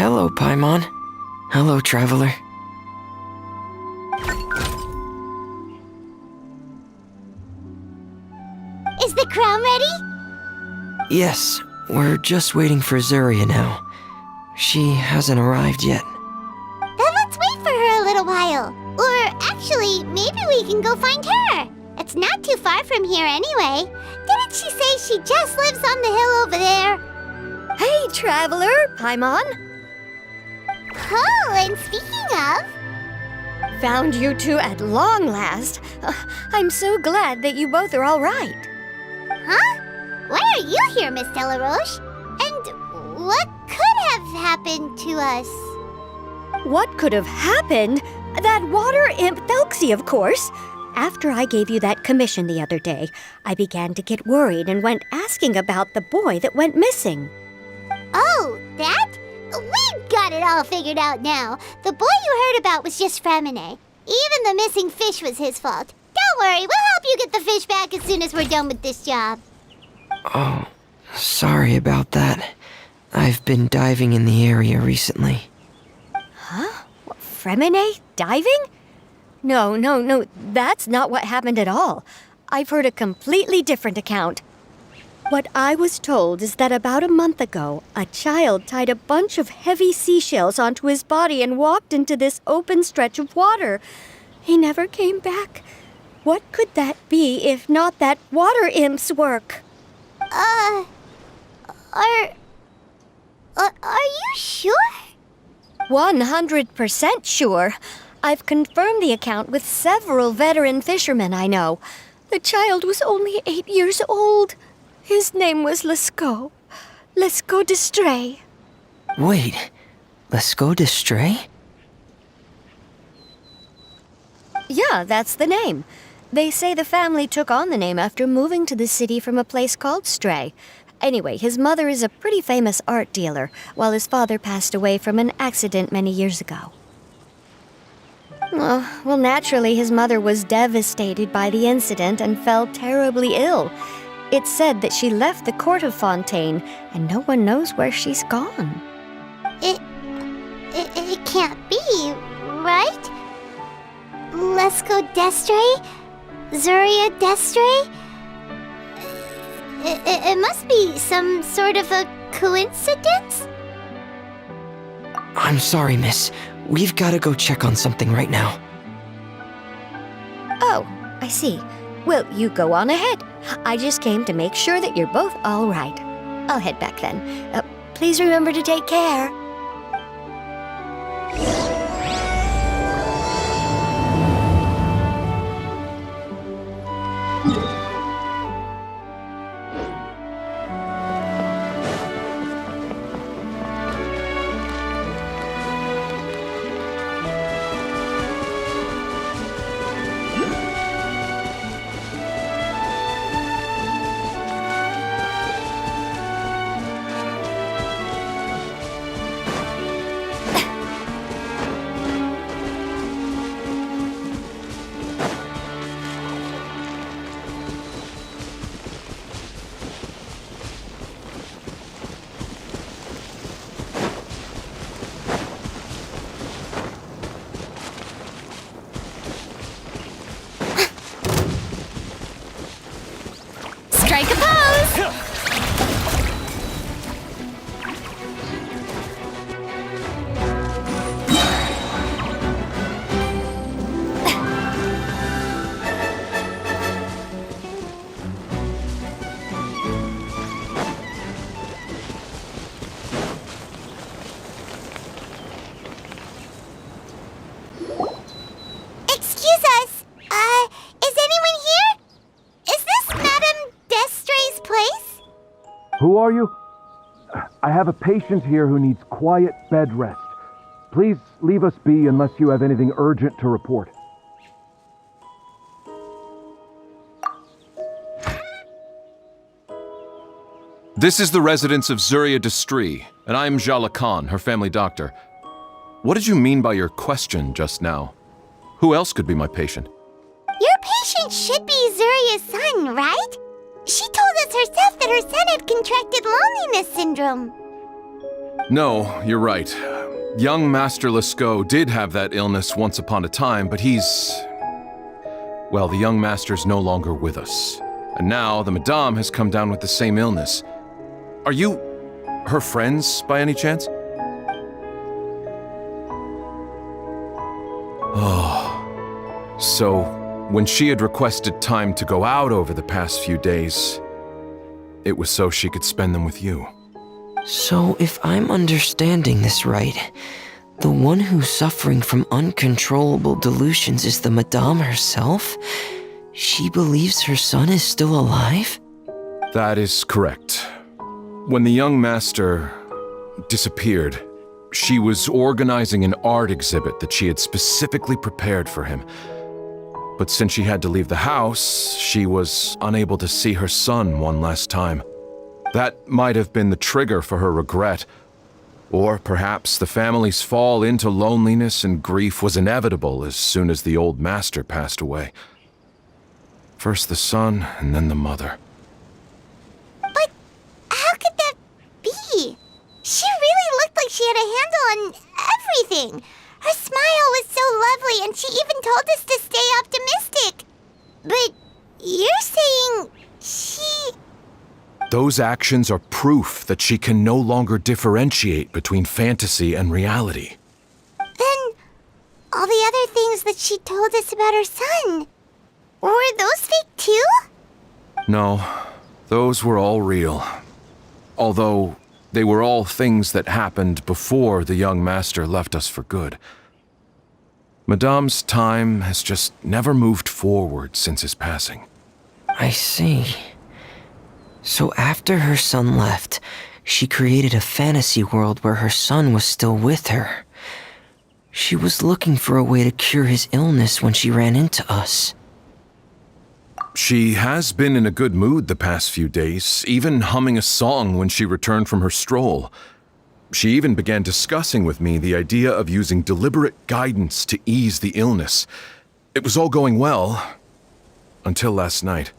Hello, Paimon. Hello, traveler. Is the crown ready? Yes, we're just waiting for Zuria now. She hasn't arrived yet. Then let's wait for her a little while. Or actually, maybe we can go find her. It's not too far from here anyway. Didn't she say she just lives on the hill over there? Hey, traveler, Paimon. Oh, and speaking of... Found you two at long last. I'm so glad that you both are all right. Huh? Why are you here, Miss Delaroche? And what could have happened to us? What could have happened? That water imp Thelxie, of course. After I gave you that commission the other day, I began to get worried and went asking about the boy that went missing. Oh, that? We've got it all figured out now. The boy you heard about was just Freminet. Even the missing fish was his fault. Don't worry, we'll help you get the fish back as soon as we're done with this job. Oh, sorry about that. I've been diving in the area recently. Huh? What, Freminet? Diving? No, that's not what happened at all. I've heard a completely different account. What I was told is that about a month ago, a child tied a bunch of heavy seashells onto his body and walked into this open stretch of water. He never came back. What could that be if not that water imp's work? Are you sure? 100% sure. I've confirmed the account with several veteran fishermen I know. The child was only 8 years old. His name was Lescaut. Lescaut d'Estray. Wait, Lescaut d'Estray? Yeah, that's the name. They say the family took on the name after moving to the city from a place called Stray. Anyway, his mother is a pretty famous art dealer, while his father passed away from an accident many years ago. Well, naturally, his mother was devastated by the incident and fell terribly ill. It's said that she left the court of Fontaine, and no one knows where she's gone. It can't be, right? Lescaut d'Estray? Zuria d'Estray? It must be some sort of a coincidence? I'm sorry, miss. We've got to go check on something right now. Oh, I see. Well, you go on ahead. I just came to make sure that you're both all right. I'll head back then. Please remember to take care. Strike a pose! Excuse us. Is anyone here? Is this Madame d'Estray's place? Who are you? I have a patient here who needs quiet bed rest. Please leave us be unless you have anything urgent to report. This is the residence of Zuria d'Estray, and I am Jala Khan, her family doctor. What did you mean by your question just now? Who else could be my patient? Your patient should be Zuria's son, right? She told us herself that her son had contracted loneliness syndrome. No, you're right. Young Master Lescaut did have that illness once upon a time, but well, the young master's no longer with us. And now the Madame has come down with the same illness. Are you her friends by any chance? Oh, so when she had requested time to go out over the past few days, it was so she could spend them with you. So if I'm understanding this right, the one who's suffering from uncontrollable delusions is the Madame herself? She believes her son is still alive? That is correct. When the young master disappeared, she was organizing an art exhibit that she had specifically prepared for him. But since she had to leave the house, she was unable to see her son one last time. That might have been the trigger for her regret. Or perhaps the family's fall into loneliness and grief was inevitable as soon as the old master passed away. First the son, and then the mother. But how could that be? She really looked like she had a handle on everything. Her smile was so lovely, and she even told us to stay optimistic. But you're saying she... Those actions are proof that she can no longer differentiate between fantasy and reality. Then all the other things that she told us about her son, were those fake too? No, those were all real. Although they were all things that happened before the young master left us for good. Madame's time has just never moved forward since his passing. I see. So after her son left, she created a fantasy world where her son was still with her. She was looking for a way to cure his illness when she ran into us. She has been in a good mood the past few days, even humming a song when she returned from her stroll. She even began discussing with me the idea of using deliberate guidance to ease the illness. It was all going well, until last night.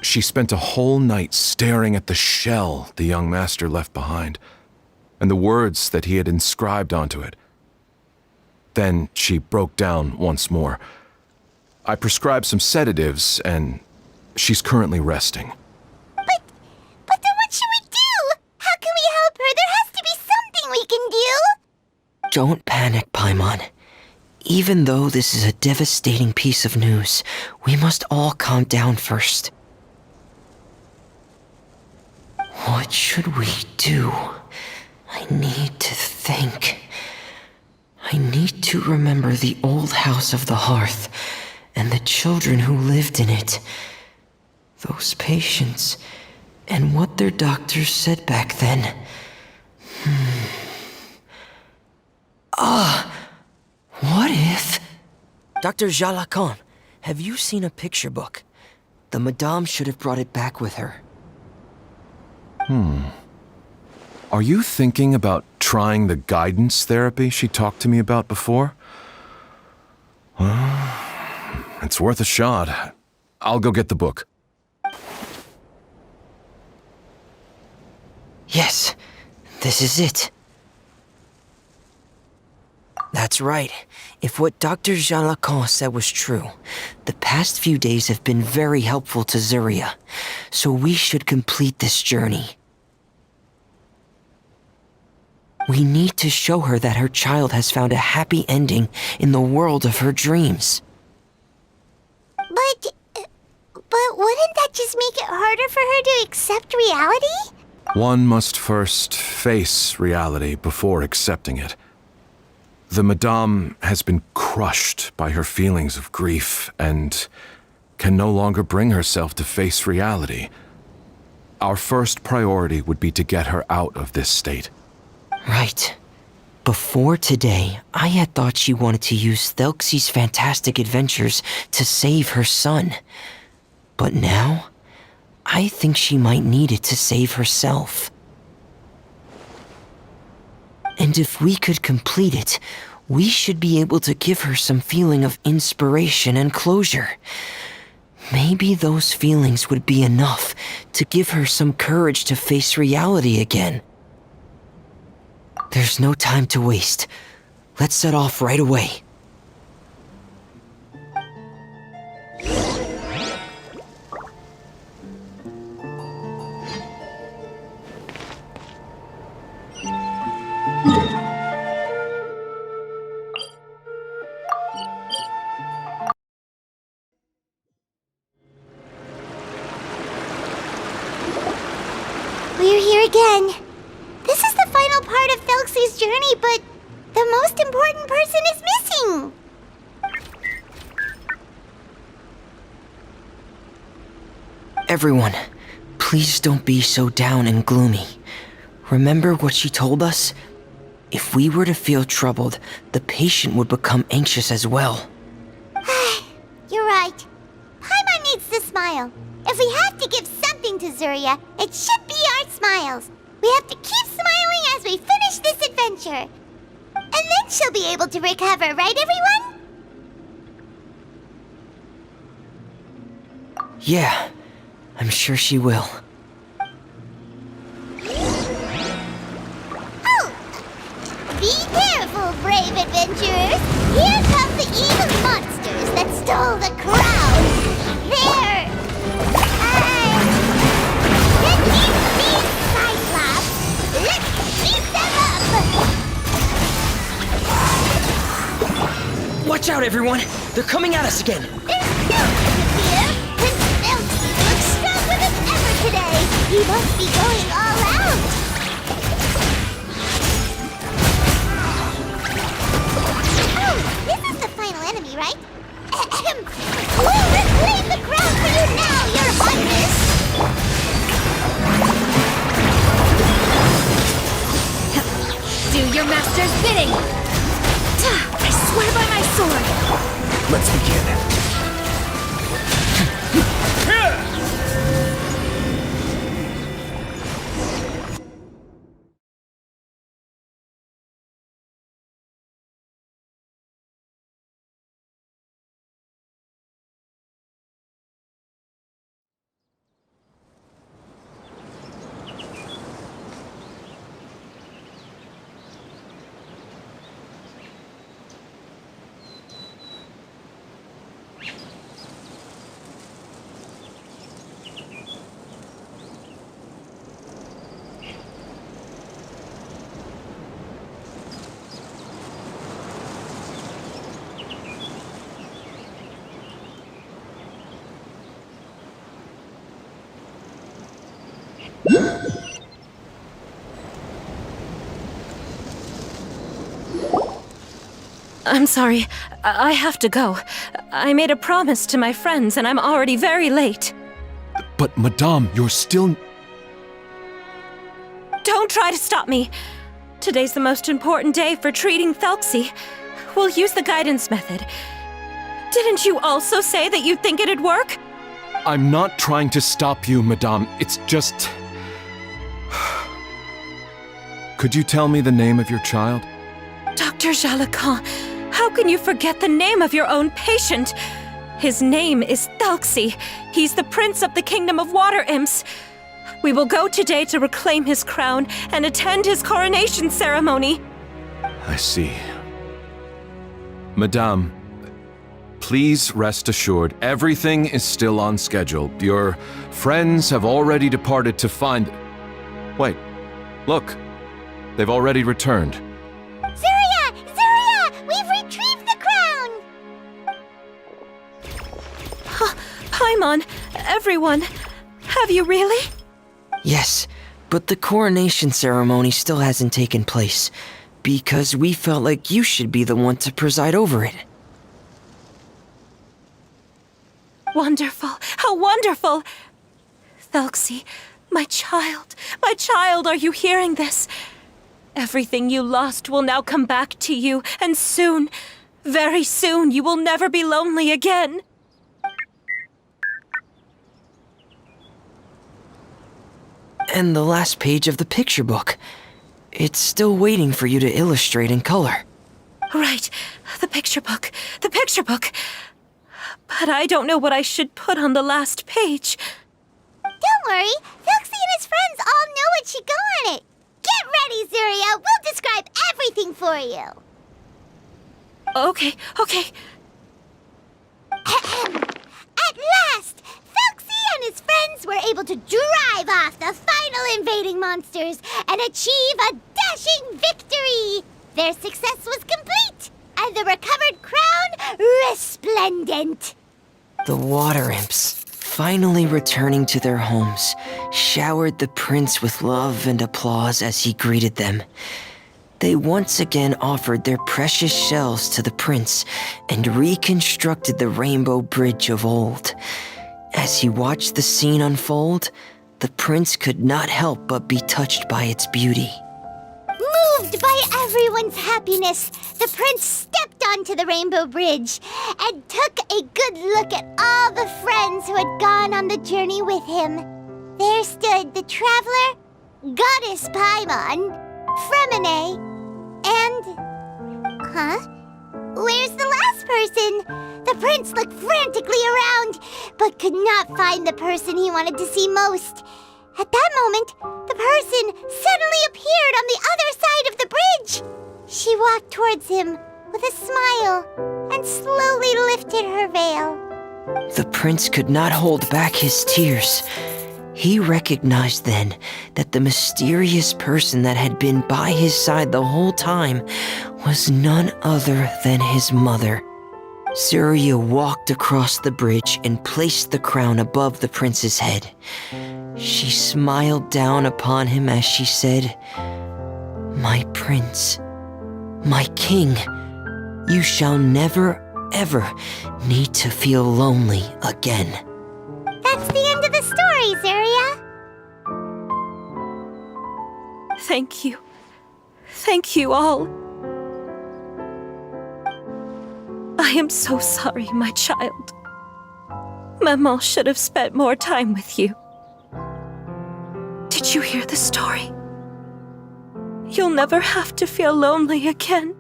She spent a whole night staring at the shell the young master left behind, and the words that he had inscribed onto it. Then she broke down once more. I prescribed some sedatives, and she's currently resting. But then what should we do? How can we help her? There has to be something we can do. Don't panic, Paimon. Even though this is a devastating piece of news, we must all calm down first. What should we do? I need to think. I need to remember the old house of the hearth and the children who lived in it. Those patients and what their doctors said back then. What if... Dr. Jalacon, have you seen a picture book? The Madame should have brought it back with her. Are you thinking about trying the guidance therapy she talked to me about before? It's worth a shot. I'll go get the book. Yes, this is it. That's right. If what Dr. Jalacon said was true, the past few days have been very helpful to Zuria, so we should complete this journey. We need to show her that her child has found a happy ending in the world of her dreams. But wouldn't that just make it harder for her to accept reality? One must first face reality before accepting it. The Madame has been crushed by her feelings of grief and can no longer bring herself to face reality. Our first priority would be to get her out of this state. Right. Before today, I had thought she wanted to use Thelxie's fantastic adventures to save her son. But now, I think she might need it to save herself. And if we could complete it, we should be able to give her some feeling of inspiration and closure. Maybe those feelings would be enough to give her some courage to face reality again. There's no time to waste. Let's set off right away. We're here again. This is the final part of Thelxie's journey, but the most important person is missing. Everyone, please don't be so down and gloomy. Remember what she told us? If we were to feel troubled, the patient would become anxious as well. You're right. Paimon needs to smile. If we have to give something to Zuria, it should be our smiles. We have to keep smiling as we finish this adventure. And then she'll be able to recover, right, everyone? Yeah, I'm sure she will. Oh! Be careful, brave adventurers! Here come the evil monsters that stole the crown! There! That needs to be Cyclops! Let's beat them up! Watch out, everyone! They're coming at us again! There's no need to fear! Prince Thelxie looks stronger than ever today! He must be going all out! Oh, this is the final enemy, right? Ahem. Well, let's leave the crown for you now, your highness! Do your master's bidding! I swear by my sword! Let's begin. I'm sorry. I have to go. I made a promise to my friends, and I'm already very late. But, Madame, you're still... Don't try to stop me. Today's the most important day for treating Thelxie. We'll use the guidance method. Didn't you also say that you think it'd work? I'm not trying to stop you, Madame. It's just... Could you tell me the name of your child? Dr. Jalacan, how can you forget the name of your own patient? His name is Thelxie. He's the prince of the kingdom of water imps. We will go today to reclaim his crown and attend his coronation ceremony. I see. Madame, please rest assured, everything is still on schedule. Your friends have already departed to find... Wait, look. They've already returned. Zuria! Zuria! We've retrieved the crown! Paimon, everyone, have you really? Yes, but the coronation ceremony still hasn't taken place, because we felt like you should be the one to preside over it. Wonderful! How wonderful! Thelxie, my child, are you hearing this? Everything you lost will now come back to you, and soon, very soon, you will never be lonely again. And the last page of the picture book. It's still waiting for you to illustrate in color. Right, the picture book. But I don't know what I should put on the last page. Don't worry, Thelxie and his friends all know what should go on it. Get ready, Zuria. We'll describe everything for you. Okay. At last, Thelxie and his friends were able to drive off the final invading monsters and achieve a dashing victory. Their success was complete, and the recovered crown resplendent. The water imps, finally returning to their homes, showered the prince with love and applause as he greeted them. They once again offered their precious shells to the prince and reconstructed the rainbow bridge of old. As he watched the scene unfold, the prince could not help but be touched by its beauty. Moved by everyone's happiness, the prince stepped onto the rainbow bridge and took a good look at all the friends who had gone on the journey with him. There stood the traveler, Goddess Paimon, Freminet, and... Where's the last person? The prince looked frantically around, but could not find the person he wanted to see most. At that moment, the person suddenly appeared on the other side of the bridge. She walked towards him with a smile and slowly lifted her veil. The prince could not hold back his tears. He recognized then that the mysterious person that had been by his side the whole time was none other than his mother. Zuria walked across the bridge and placed the crown above the prince's head. She smiled down upon him as she said, "My prince, my king, you shall never, ever need to feel lonely again." That's the end of the story, Zuria. Thank you. Thank you all. I am so sorry, my child. Maman should have spent more time with you. Did you hear the story? You'll never have to feel lonely again.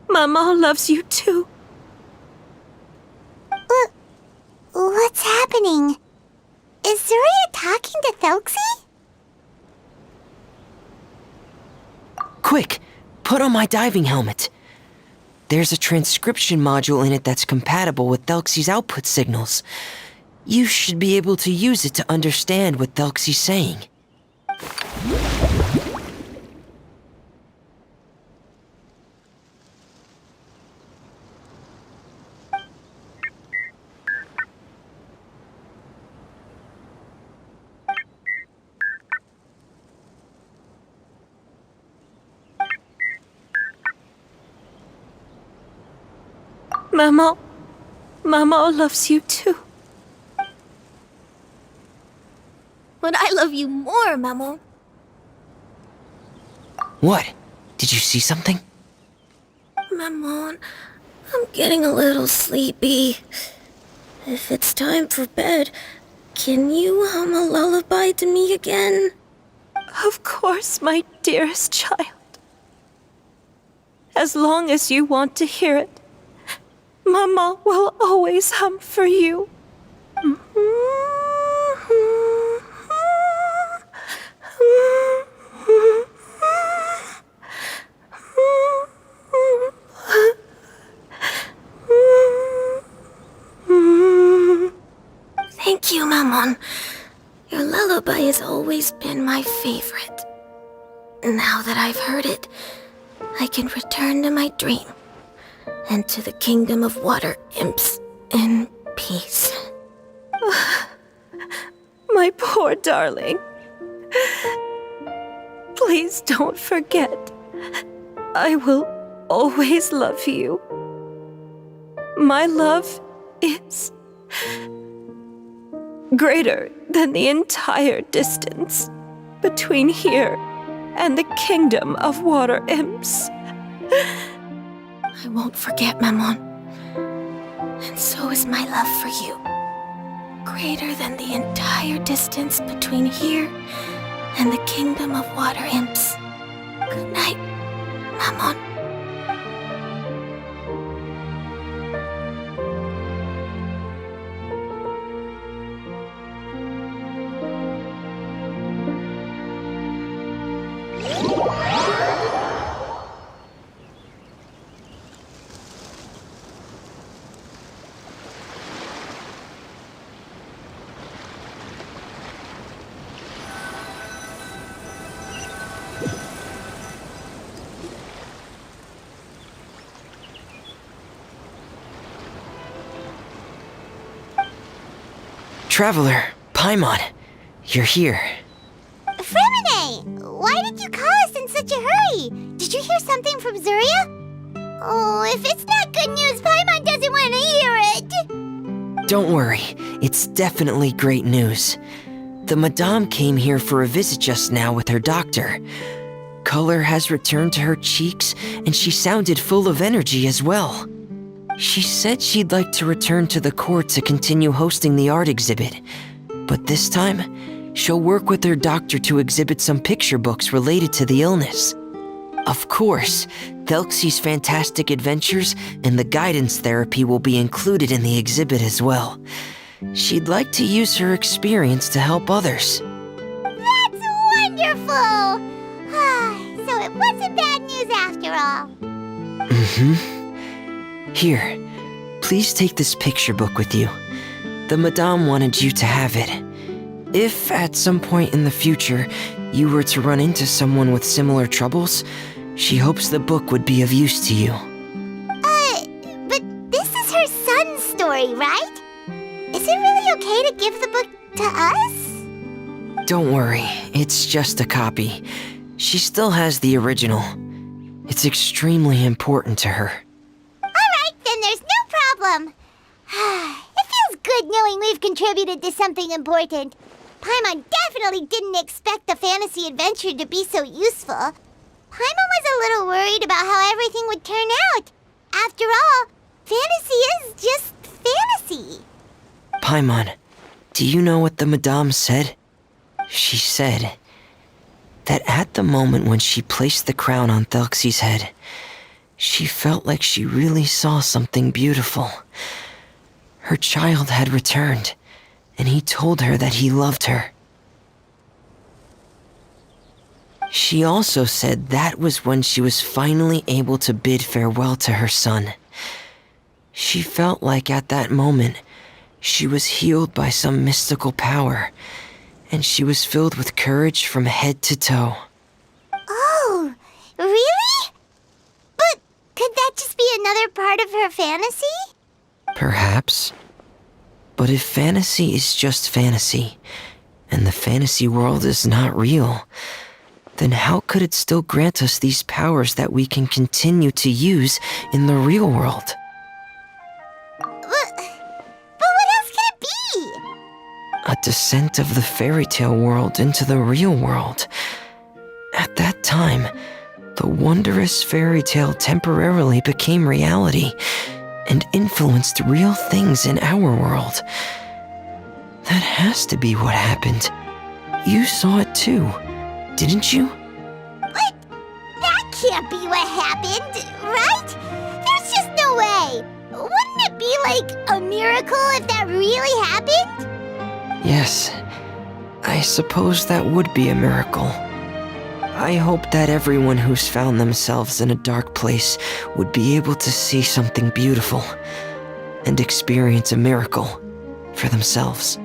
Maman loves you too. What's happening? Is Zuria talking to Thelxie? Quick, put on my diving helmet. There's a transcription module in it that's compatible with Thelxie's output signals. You should be able to use it to understand what Thelxie's saying. Maman loves you too. But I love you more, Maman. What? Did you see something? Maman, I'm getting a little sleepy. If it's time for bed, can you hum a lullaby to me again? Of course, my dearest child. As long as you want to hear it, Mama will always hum for you. Thank you, Maman. Your lullaby has always been my favorite. Now that I've heard it, I can return to my dream and to the kingdom of water imps in peace. My poor darling. Please don't forget. I will always love you. My love is greater than the entire distance between here and the kingdom of water imps. I won't forget, Maman. And so is my love for you. Greater than the entire distance between here and the kingdom of water imps. Good night, Maman. Traveler, Paimon, you're here. Freminet, why did you call us in such a hurry? Did you hear something from Zuria? Oh, if it's not good news, Paimon doesn't want to hear it. Don't worry, it's definitely great news. The Madame came here for a visit just now with her doctor. Color has returned to her cheeks, and she sounded full of energy as well. She said she'd like to return to the court to continue hosting the art exhibit. But this time, she'll work with her doctor to exhibit some picture books related to the illness. Of course, Thelxie's fantastic adventures and the guidance therapy will be included in the exhibit as well. She'd like to use her experience to help others. That's wonderful! So it wasn't bad news after all. Mm-hmm. Here, please take this picture book with you. The Madame wanted you to have it. If at some point in the future you were to run into someone with similar troubles, she hopes the book would be of use to you. But this is her son's story, right? Is it really okay to give the book to us? Don't worry, it's just a copy. She still has the original. It's extremely important to her. Alright, then there's no problem. It feels good knowing we've contributed to something important. Paimon definitely didn't expect the fantasy adventure to be so useful. Paimon was a little worried about how everything would turn out. After all, fantasy is just fantasy. Paimon, do you know what the Madame said? She said that at the moment when she placed the crown on Thelxie's head, she felt like she really saw something beautiful. Her child had returned, and he told her that he loved her. She also said that was when she was finally able to bid farewell to her son. She felt like at that moment, she was healed by some mystical power, and she was filled with courage from head to toe. Oh, really? But could that just be another part of her fantasy? Perhaps. But if fantasy is just fantasy, and the fantasy world is not real, then how could it still grant us these powers that we can continue to use in the real world? But what else could it be? A descent of the fairy tale world into the real world. At that time, the wondrous fairy tale temporarily became reality and influenced real things in our world. That has to be what happened. You saw it too, didn't you? But that can't be what happened, right? There's just no way. Wouldn't it be like a miracle if that really happened? Yes, I suppose that would be a miracle. I hope that everyone who's found themselves in a dark place would be able to see something beautiful and experience a miracle for themselves.